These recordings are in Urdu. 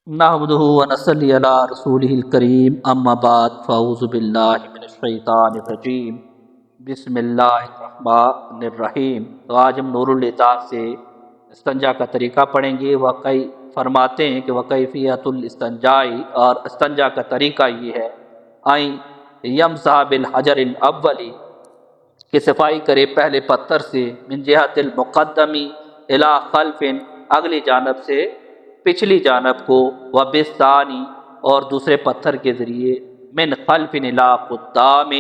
نحمده ونصلی علی رسولہ الکریم اما بعد فاعوذ باللہ من الشیطان الرجیم بسم اللہ الرحمن الرحیم۔ تو آج ہم نور العطاء سے استنجا کا طریقہ پڑھیں گے۔ واقعی فرماتے ہیں کہ وکیفیت الاستنجاء، اور استنجا کا طریقہ یہ ہے آئیں یمسح بالحجر الاولی، کہ صفائی کرے پہلے پتھر سے، من جہت المقدمی الی خلف، اگلی جانب سے پچھلی جانب کو، وبالثانی، اور دوسرے پتھر کے ذریعے، من خلف الی قدام،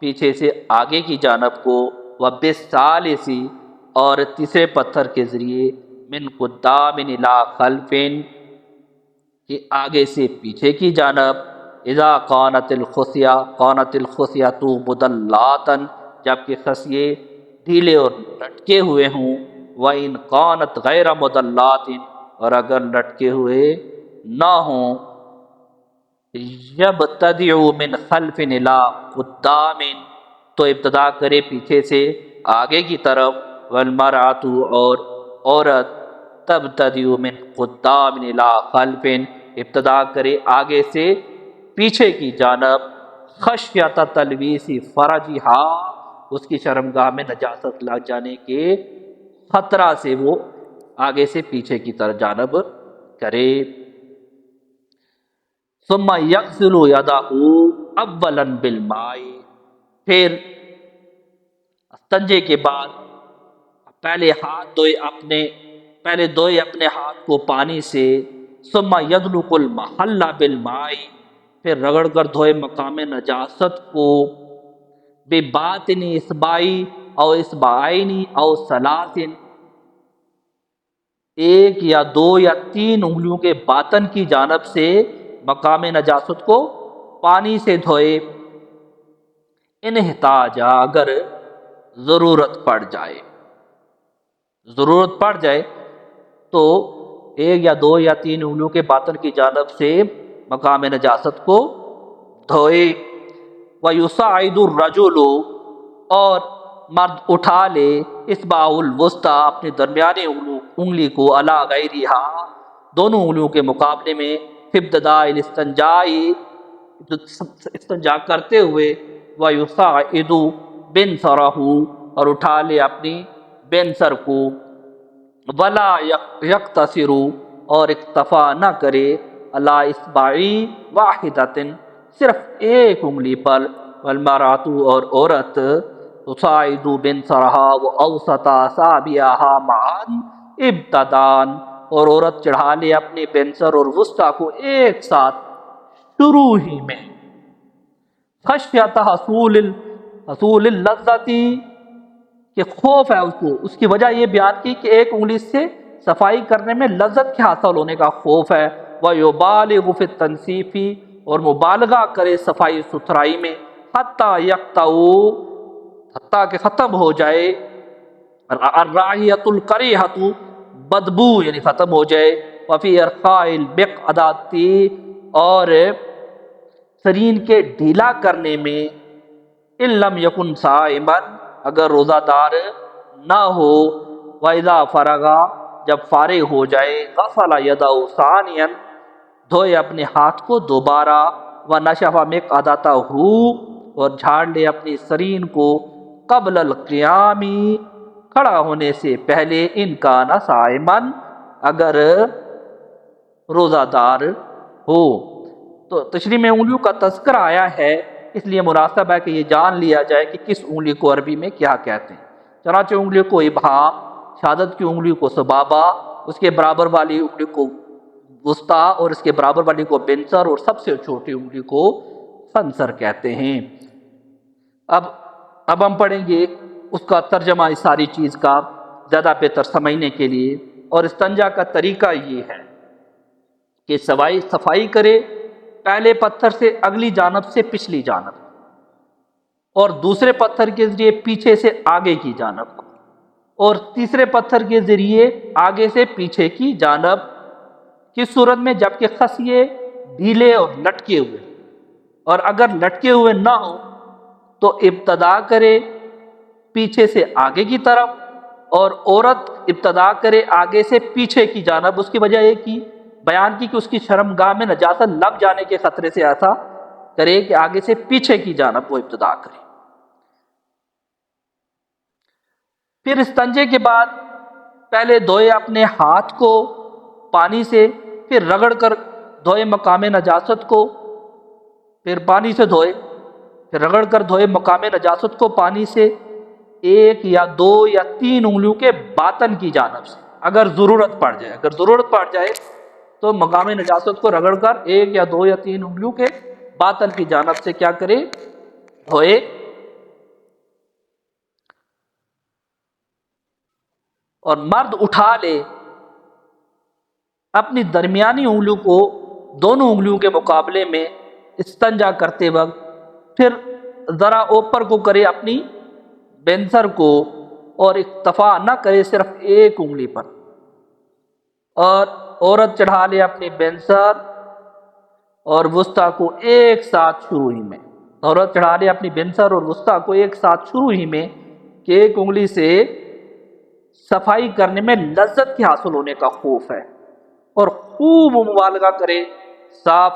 پیچھے سے آگے کی جانب کو، وبالثالث، اور تیسرے پتھر کے ذریعے، من قدام الی خلف، کہ آگے سے پیچھے کی جانب، اذا کانت الخصیۃ مدلاتا، جبکہ خصیے ڈھیلے اور لٹکے ہوئے ہوں، وَإِنْ كَانَتْ غَيْرَ مُدَلَّاتٍ، اور اگر لٹکے ہوئے نہ ہوں، يَبْتَدِعُ مِنْ خَلْفٍ إِلَىٰ قُدَّامٍ، تو ابتدا کرے پیچھے سے آگے کی طرف، وَالْمَرْأَةُ، اور عورت، تَبْتَدِعُ مِنْ قُدَّامٍ إِلَىٰ خَلْفٍ، ابتدا کرے آگے سے پیچھے کی جانب، خشیۃ تلویث فرجہا، اس کی شرمگاہ میں نجاست لگ جانے کے خطرہ سے وہ آگے سے پیچھے کی طرف جانب کرے۔ ثم یغسل یدہ اولا بالماء، پھر استنجے کے بعد پہلے دھوئے اپنے ہاتھ کو پانی سے، ثم یدلق المحل بالماء، پھر رگڑ کر دھوئے مقام نجاست کو، بباطن اصبعی او اصبعین او ثلاث، ایک یا دو یا تین انگلیوں کے باطن کی جانب سے مقام نجاست کو پانی سے دھوئے، ان احتاج، اگر ضرورت پڑ جائے تو ایک یا دو یا تین انگلیوں کے باطن کی جانب سے مقام نجاست کو دھوئے۔ وَيُصَعِّدُ الرَّجُلُ، اور مرد اٹھا لے، اصبع الوسطیٰ، اپنی درمیانی انگلی کو، علی غیرہا، دونوں انگلیوں کے مقابلے میں، فی ابتداء الاستنجاء، استنجا کرتے ہوئے، وَيُصَعِّدُ بِنْصَرَهُ، اور اٹھا لے اپنی بنصر کو، ولا یقتصر، اور اکتفا نہ کرے، علی اصبع واحدۃ، صرف ایک انگلی پر، والمرأۃ، اور عورت، تصاعد بنصرها واوسط اصابعها معا ابتداء، اور عورت چڑھا لے اپنے بنصر اور وسطیٰ کو ایک ساتھ شروع ہی میں، خشیۃ حصول اللذۃ، کہ خوف ہے اس کو، اس کی وجہ یہ بیان کی کہ ایک انگلی سے صفائی کرنے میں لذت کے حاصل ہونے کا خوف ہے، وَيُبَالِغُ فِي التَّنْصِيفِ، اور مبالغہ کرے صفائی ستھرائی میں، حَتَّى يَقْطَعُ، حتیٰ کہ ختم ہو جائے، الرَّائِحَةُ الْكَرِيهَةُ، بدبو یعنی ختم ہو جائے، وَفِي إِرْخَاءِ الْبِقْعَةِ، اور سرین کے ڈھیلا کرنے میں، إِن لَمْ يَكُنْ صَائِمًا، اگر روزہ دار نہ ہو، وَإِذَا فَرَغَ، جب فارغ ہو جائے، غسل یدہ ثانیا، دھوئے اپنے ہاتھ کو دوبارہ، وَنَشَفَ مِقْعَدَتَهُ، اور جھاڑ لے اپنی سرین کو، قبل القیام، کھڑا ہونے سے پہلے، ان کان صائما، اگر روزہ دار ہو۔ تو تشریح میں انگلیوں کا تذکرہ آیا ہے، اس لیے مناسب ہے کہ یہ جان لیا جائے کہ کس انگلی کو عربی میں کیا کہتے ہیں۔ چنانچہ انگلی کو ابہام، شہادت کی انگلی کو سبابہ، اس کے برابر والی انگلی کو وسطیٰ، اور اس کے برابر والی کو بنصر، اور سب سے چھوٹی انگلی کو خنصر کہتے ہیں۔ اب ہم پڑھیں گے اس کا ترجمہ اس ساری چیز کا زیادہ بہتر سمجھنے کے لیے، اور استنجا کا طریقہ یہ ہے کہ صفائی کرے پہلے پتھر سے اگلی جانب سے پچھلی جانب، اور دوسرے پتھر کے ذریعے پیچھے سے آگے کی جانب کو، اور تیسرے پتھر کے ذریعے آگے سے پیچھے کی جانب، کس صورت میں؟ جبکہ خصیے ڈھیلے اور لٹکے ہوئے، اور اگر لٹکے ہوئے نہ ہو تو ابتدا کرے پیچھے سے آگے کی طرف، اور عورت ابتدا کرے آگے سے پیچھے کی جانب۔ اس کی وجہ یہ کی بیان کی کہ اس کی شرمگاہ میں نجاست لگ جانے کے خطرے سے ایسا کرے کہ آگے سے پیچھے کی جانب وہ ابتدا کرے۔ پھر استنجے کے بعد پہلے دھوئے اپنے ہاتھ کو پانی سے، پھر رگڑ کر دھوئے مقام نجاست کو، پھر پانی سے دھوئے، پھر رگڑ کر دھوئے مقام نجاست کو پانی سے 1 یا 2 یا 3 انگلیوں کے باطن کی جانب سے، اگر ضرورت پڑ جائے تو مقام نجاست کو رگڑ کر 1 یا 2 یا 3 انگلیوں کے باطن کی جانب سے کیا کرے؟ دھوئے۔ اور مرد اٹھا لے اپنی درمیانی انگلیوں کو دونوں انگلیوں کے مقابلے میں استنجا کرتے وقت، پھر ذرا اوپر کو کرے اپنی بنسر کو اور اکتفا نہ کرے صرف 1 انگلی پر، اور عورت چڑھا لے اپنی بنسر اور وسطیٰ کو ایک ساتھ شروع ہی میں، عورت چڑھا لے اپنی بنسر اور وسطیٰ کو ایک ساتھ شروع ہی میں کہ 1 انگلی سے صفائی کرنے میں لذت کے حاصل ہونے کا خوف ہے، اور خوب مبالغہ کرے صاف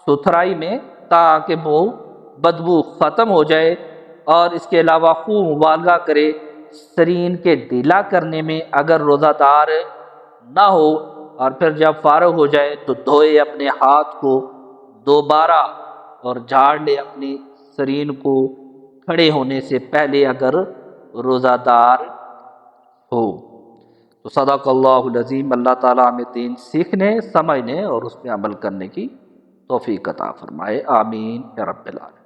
ستھرائی میں تاکہ وہ بدبو ختم ہو جائے، اور اس کے علاوہ خوب مبالغہ کرے سرین کے ڈھیلا کرنے میں اگر روزہ دار نہ ہو، اور پھر جب فارغ ہو جائے تو دھوئے اپنے ہاتھ کو دوبارہ اور جھاڑ لے اپنی سرین کو کھڑے ہونے سے پہلے اگر روزہ دار ہو۔ تو صدق اللہ العظیم۔ اللہ تعالیٰ ہمیں دین سیکھنے، سمجھنے اور اس پہ عمل کرنے کی توفیق عطا فرمائے، آمین یا رب العالمین۔